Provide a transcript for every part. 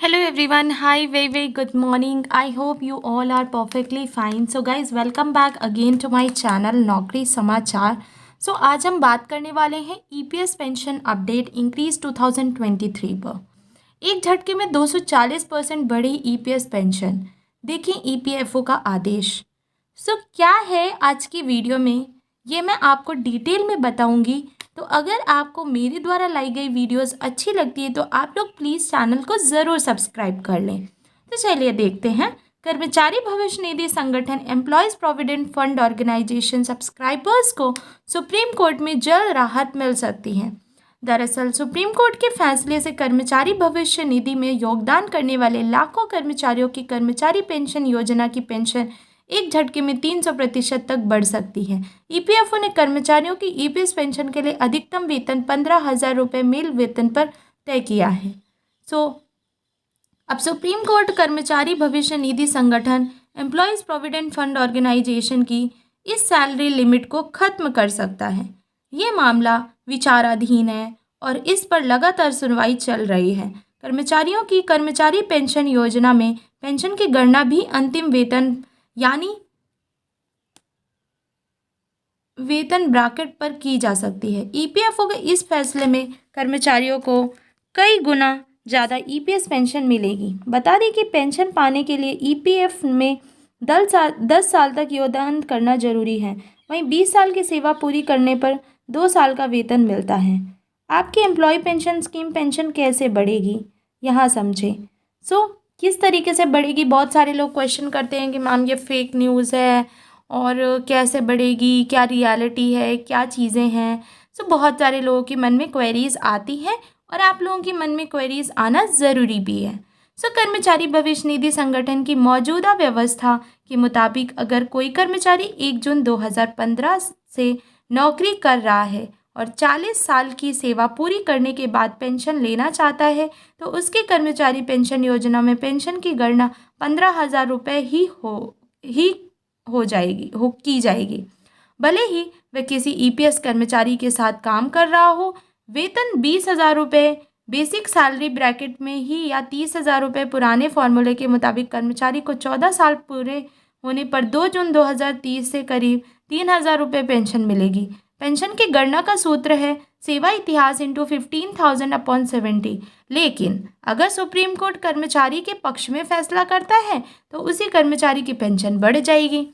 Hello everyone. Hi, very good morning. I hope you all are perfectly fine. So guys, welcome back again to my channel नौकरी समाचार. आज हम बात करने वाले हैं ईपीएस पेंशन अपडेट इंक्रीज 2023 पर. एक झटके में 240% बढ़ी ईपीएस पेंशन. देखिए ईपीएफओ का आदेश. क्या है आज की वीडियो में ये मैं आपको डिटेल में बताऊंगी. तो अगर आपको मेरे द्वारा लाई गई वीडियोस अच्छी लगती है तो आप लोग प्लीज़ चैनल को ज़रूर सब्सक्राइब कर लें. तो चलिए देखते हैं. कर्मचारी भविष्य निधि संगठन employees provident fund organisation subscribers को सुप्रीम कोर्ट में जल्द राहत मिल सकती है. दरअसल सुप्रीम कोर्ट के फैसले से कर्मचारी भविष्य निधि में योगदान करने वाले लाखों कर्मचारियों की कर्मचारी पेंशन योजना की पेंशन एक झटके में 300% तक बढ़ सकती है. ईपीएफओ ने कर्मचारियों की ईपीएस पेंशन के लिए अधिकतम वेतन 15,000 रुपये मेल वेतन पर तय किया है. अब सुप्रीम कोर्ट कर्मचारी भविष्य निधि संगठन एम्प्लॉयज़ प्रोविडेंट फंड ऑर्गेनाइजेशन की इस सैलरी लिमिट को खत्म कर सकता है. ये मामला विचाराधीन है और इस पर लगातार सुनवाई चल रही है. कर्मचारियों की कर्मचारी पेंशन योजना में पेंशन की गणना भी अंतिम वेतन यानी वेतन ब्रैकेट पर की जा सकती है. ईपीएफओ के इस फैसले में कर्मचारियों को कई गुना ज़्यादा ईपीएस पेंशन मिलेगी. बता दें कि पेंशन पाने के लिए ईपीएफ में 10 साल तक योगदान करना जरूरी है. वहीं 20 साल की सेवा पूरी करने पर 2 साल का वेतन मिलता है. आपकी एम्प्लॉय पेंशन स्कीम पेंशन कैसे बढ़ेगी यहाँ समझें. किस तरीके से बढ़ेगी. बहुत सारे लोग क्वेश्चन करते हैं कि मैम ये फेक न्यूज़ है और कैसे बढ़ेगी, क्या रियलिटी है, क्या चीज़ें हैं. बहुत सारे लोगों के मन में क्वेरीज आती हैं और आप लोगों के मन में क्वेरीज आना ज़रूरी भी है. कर्मचारी भविष्य निधि संगठन की मौजूदा व्यवस्था के मुताबिक अगर कोई कर्मचारी 1 जून 2015 से नौकरी कर रहा है और 40 साल की सेवा पूरी करने के बाद पेंशन लेना चाहता है तो उसके कर्मचारी पेंशन योजना में पेंशन की गणना 15,000 रुपये की जाएगी. भले ही वह किसी ईपीएस कर्मचारी के साथ काम कर रहा हो. वेतन 20,000 रुपये बेसिक सैलरी ब्रैकेट में ही या 30,000 रुपये पुराने फॉर्मूले के मुताबिक कर्मचारी को 14 साल पूरे होने पर 2 जून 2030 से करीब 3,000 रुपये पेंशन मिलेगी. पेंशन की गणना का सूत्र है सेवा इतिहास इंटू 15,000 अपॉन 70. लेकिन अगर सुप्रीम कोर्ट कर्मचारी के पक्ष में फैसला करता है तो उसी कर्मचारी की पेंशन बढ़ जाएगी,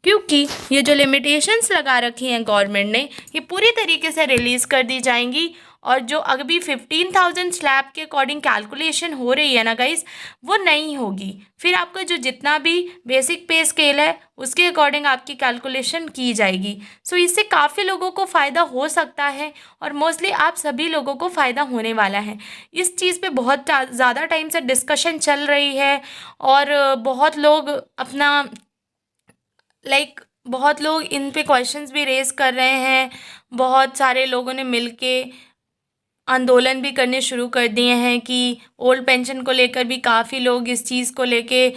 क्योंकि ये जो लिमिटेशंस लगा रखी हैं गवर्नमेंट ने ये पूरी तरीके से रिलीज़ कर दी जाएंगी. और जो अभी 15,000 स्लैब के अकॉर्डिंग कैलकुलेशन हो रही है ना गाइस, वो नहीं होगी. फिर आपका जो जितना भी बेसिक पे स्केल है उसके अकॉर्डिंग आपकी कैलकुलेशन की जाएगी. इससे काफ़ी लोगों को फ़ायदा हो सकता है और मोस्टली आप सभी लोगों को फ़ायदा होने वाला है. इस चीज़ पे बहुत ज़्यादा टाइम से डिस्कशन चल रही है और बहुत लोग अपना बहुत लोग इन पे क्वेश्चंस भी रेज़ कर रहे हैं. बहुत सारे लोगों ने मिलके आंदोलन भी करने शुरू कर दिए हैं कि ओल्ड पेंशन को लेकर भी काफ़ी लोग इस चीज़ को लेके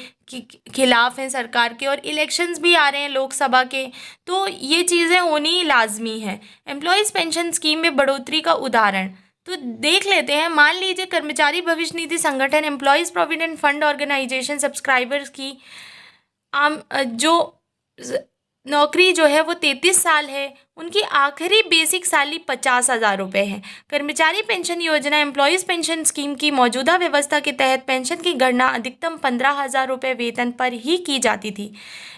खिलाफ हैं सरकार के. और इलेक्शंस भी आ रहे हैं लोकसभा के, तो ये चीज़ें होनी लाजमी है. एम्प्लॉयज़ पेंशन स्कीम में बढ़ोतरी का उदाहरण तो देख लेते हैं. मान लीजिए कर्मचारी भविष्य निधि संगठन employees provident fund organisation subscribers की जो नौकरी जो है वो 33 साल है, उनकी आखिरी बेसिक सैलरी 50,000 रुपये है. कर्मचारी पेंशन योजना एम्प्लॉयज़ पेंशन स्कीम की मौजूदा व्यवस्था के तहत पेंशन की गणना अधिकतम 15,000 रुपये वेतन पर ही की जाती थी.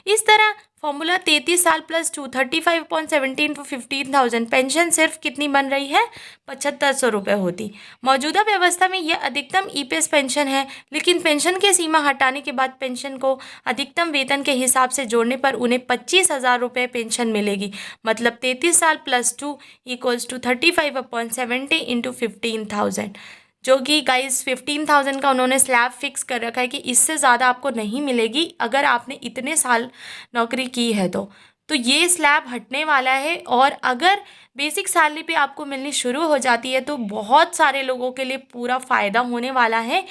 इस तरह फॉर्मूला 33 साल प्लस 2 35/17 टू 15,000 पेंशन सिर्फ कितनी बन रही है 7,500 रुपये होती. मौजूदा व्यवस्था में यह अधिकतम ईपीएस पेंशन है, लेकिन पेंशन की सीमा हटाने के बाद पेंशन को अधिकतम वेतन के हिसाब से जोड़ने पर उन्हें 25,000 रुपये पेंशन मिलेगी. मतलब 33 साल प्लस 2 इक्वल्स टू 35/70 इंटू 15,000, जो कि गाइस 15,000 का उन्होंने स्लैब फिक्स कर रखा है कि इससे ज़्यादा आपको नहीं मिलेगी अगर आपने इतने साल नौकरी की है तो ये स्लैब हटने वाला है. और अगर बेसिक सैलरी पे आपको मिलनी शुरू हो जाती है तो बहुत सारे लोगों के लिए पूरा फ़ायदा होने वाला है.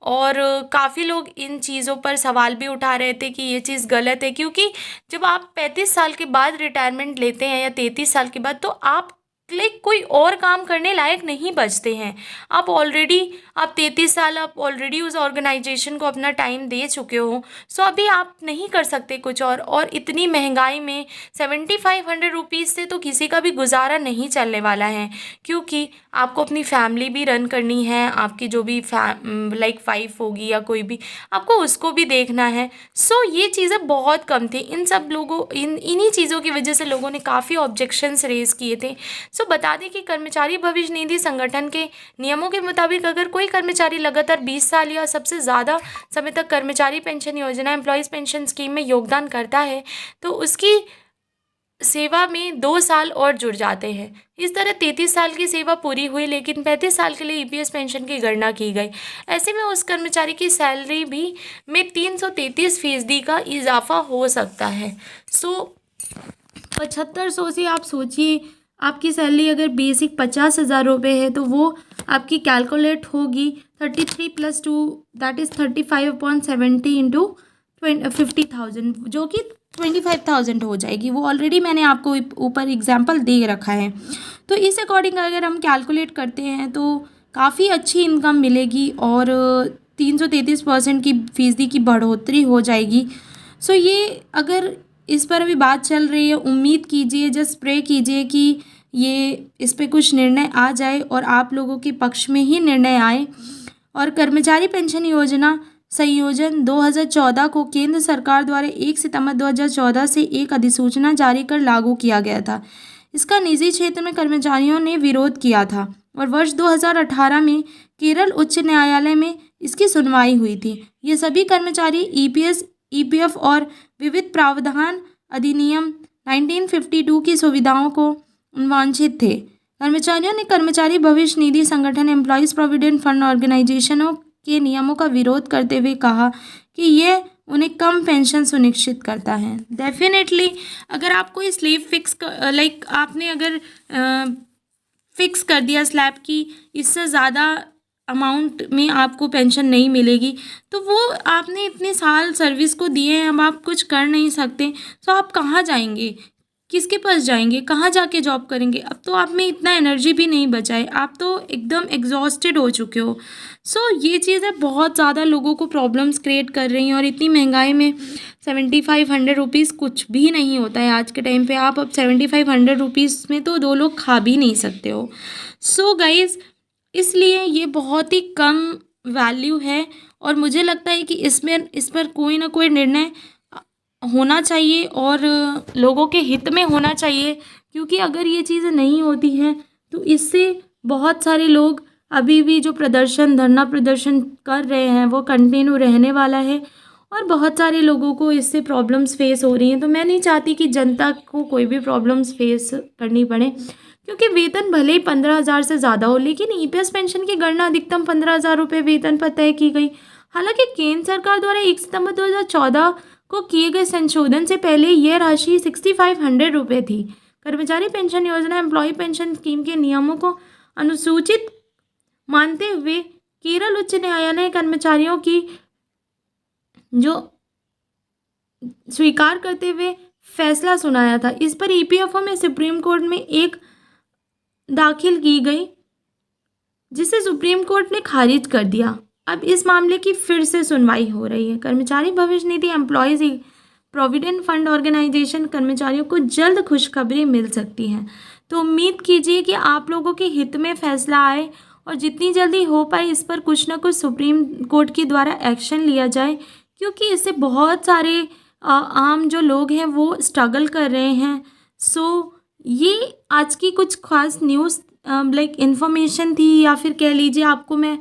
और काफ़ी लोग इन चीज़ों पर सवाल भी उठा रहे थे कि ये चीज़ गलत है, क्योंकि जब आप 35 साल के बाद रिटायरमेंट लेते हैं या 33 साल के बाद तो आप लाइक कोई और काम करने लायक नहीं बचते हैं। आप 33 साल आप ऑलरेडी उस ऑर्गेनाइजेशन को अपना टाइम दे चुके हो। सो अभी आप नहीं कर सकते कुछ और इतनी महंगाई में 7500 रुपीज़ से तो किसी का भी गुजारा नहीं चलने वाला है, क्योंकि आपको अपनी फैमिली भी रन करनी है, आपकी जो भी लाइक वाइफ होगी या कोई भी, आपको उसको भी देखना है। सो ये चीज़ें बहुत कम थी। इन सब लोगों इन्हीं चीज़ों की वजह से लोगों ने काफ़ी ऑब्जेक्शंस रेज किए थे। सो बता दें कि कर्मचारी भविष्य निधि संगठन के नियमों के मुताबिक अगर कोई कर्मचारी लगातार 20 साल या सबसे ज़्यादा समय तक कर्मचारी पेंशन योजना एम्प्लॉयज़ पेंशन स्कीम में योगदान करता है तो उसकी सेवा में 2 साल और जुड़ जाते हैं। इस तरह 33 साल की सेवा पूरी हुई, लेकिन 35 साल के लिए ईपीएस पेंशन की गणना की गई। ऐसे में उस कर्मचारी की सैलरी भी में 333% का इजाफा हो सकता है। सो 7500 से आप सोचिए, आपकी सैलरी अगर बेसिक 50,000 रुपये है तो वो आपकी कैलकुलेट होगी 33 + 2 दैट इज़ 35/70 इंटू 50,000, जो कि 25,000 हो जाएगी। वो ऑलरेडी मैंने आपको ऊपर एग्जाम्पल दे रखा है। तो इस अकॉर्डिंग अगर हम कैलकुलेट करते हैं तो काफ़ी अच्छी इनकम मिलेगी और 333% की फीसदी की बढ़ोतरी हो जाएगी। सो ये अगर इस पर अभी बात चल रही है, उम्मीद कीजिए, जस्ट प्रे कीजिए कि ये इस पे कुछ निर्णय आ जाए और आप लोगों के पक्ष में ही निर्णय आए। और कर्मचारी पेंशन योजना संयोजन 2014 को केंद्र सरकार द्वारा 1 सितंबर 2014 से एक अधिसूचना जारी कर लागू किया गया था। इसका निजी क्षेत्र में कर्मचारियों ने विरोध किया था और वर्ष 2018 में केरल उच्च न्यायालय में इसकी सुनवाई हुई थी। ये सभी कर्मचारी ईपीएस, ईपीएफ और विविध प्रावधान अधिनियम 1952 की सुविधाओं को वांछित थे। कर्मचारियों ने कर्मचारी भविष्य निधि संगठन एम्प्लॉयज़ प्रोविडेंट फंड ऑर्गेनाइजेशनों के नियमों का विरोध करते हुए कहा कि यह उन्हें कम पेंशन सुनिश्चित करता है। डेफिनेटली अगर आपको ये स्लीव फिक्स लाइक आपने अगर फिक्स कर दिया स्लैब की इससे ज़्यादा अमाउंट में आपको पेंशन नहीं मिलेगी, तो वो आपने इतने साल सर्विस को दिए हैं, अब आप कुछ कर नहीं सकते, तो आप कहाँ जाएंगे, किसके पास जाएंगे, कहाँ जाके जॉब करेंगे? अब तो आप में इतना एनर्जी भी नहीं बचा है, आप तो एकदम एग्जॉस्टेड हो चुके हो। सो ये चीज़ें बहुत ज़्यादा लोगों को प्रॉब्लम्स क्रिएट कर रही हैं और इतनी महंगाई में 7500 रुपीज़ कुछ भी नहीं होता है आज के टाइम पे। आप अब 7500 रुपीज़ में तो 2 लोग खा भी नहीं सकते हो। सो गाइज़, इसलिए ये बहुत ही कम वैल्यू है और मुझे लगता है कि इस पर कोई ना कोई निर्णय होना चाहिए और लोगों के हित में होना चाहिए, क्योंकि अगर ये चीज़ें नहीं होती हैं तो इससे बहुत सारे लोग अभी भी जो धरना प्रदर्शन कर रहे हैं वो कंटिन्यू रहने वाला है और बहुत सारे लोगों को इससे प्रॉब्लम्स फेस हो रही हैं। तो मैं नहीं चाहती कि जनता को कोई भी प्रॉब्लम्स फेस करनी पड़े, क्योंकि वेतन भले ही 15,000 से ज़्यादा हो, लेकिन ईपीएस पेंशन की गणना अधिकतम 15,000 रुपये वेतन पर तय की गई। हालांकि केंद्र सरकार द्वारा 1 सितंबर 2014 को किए गए संशोधन से पहले यह राशि 6,500 रुपये थी। कर्मचारी पेंशन योजना एम्प्लॉय पेंशन स्कीम के नियमों को अनुसूचित मानते हुए केरल उच्च न्यायालय ने कर्मचारियों की जो स्वीकार करते हुए फैसला सुनाया था। इस पर ईपीएफओ में सुप्रीम कोर्ट में एक दाखिल की गई, जिसे सुप्रीम कोर्ट ने खारिज कर दिया। अब इस मामले की फिर से सुनवाई हो रही है। कर्मचारी भविष्य निधि एम्प्लॉयज़ प्रोविडेंट फंड ऑर्गेनाइजेशन कर्मचारियों को जल्द खुशखबरी मिल सकती है। तो उम्मीद कीजिए कि आप लोगों के हित में फैसला आए और जितनी जल्दी हो पाए इस पर कुछ ना कुछ सुप्रीम कोर्ट के द्वारा एक्शन लिया जाए, क्योंकि इससे बहुत सारे आम जो लोग हैं वो स्ट्रगल कर रहे हैं। सो ये आज की कुछ खास न्यूज़ लाइक इन्फॉर्मेशन थी, या फिर कह लीजिए आपको मैं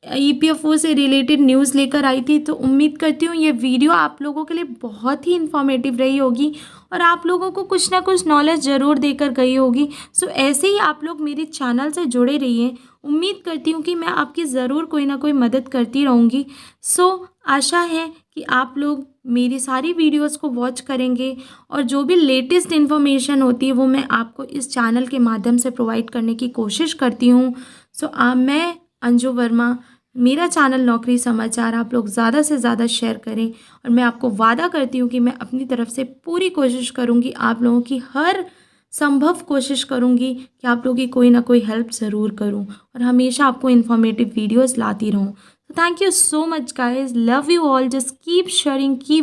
ईपीएफओ से रिलेटेड न्यूज़ लेकर आई थी। तो उम्मीद करती हूँ ये वीडियो आप लोगों के लिए बहुत ही इन्फॉर्मेटिव रही होगी और आप लोगों को कुछ ना कुछ नॉलेज ज़रूर देकर गई होगी। सो ऐसे ही आप लोग मेरे चैनल से जुड़े रहिए। उम्मीद करती हूँ कि मैं आपकी ज़रूर कोई ना कोई मदद करती रहूँगी। सो आशा है कि आप लोग मेरी सारी वीडियोस को वॉच करेंगे और जो भी लेटेस्ट इन्फॉर्मेशन होती है वो मैं आपको इस चैनल के माध्यम से प्रोवाइड करने की कोशिश करती हूँ। सो मैं अंजू वर्मा, मेरा चैनल नौकरी समाचार आप लोग ज़्यादा से ज़्यादा शेयर करें और मैं आपको वादा करती हूँ कि मैं अपनी तरफ से पूरी कोशिश करूँगी आप लोगों की हर संभव कोशिश करूँगी कि आप लोगों की कोई ना कोई हेल्प ज़रूर करूँ और हमेशा आपको इन्फॉर्मेटिव वीडियोस लाती रहूँ। तो thank you so much guys, love you all, just keep sharing, keep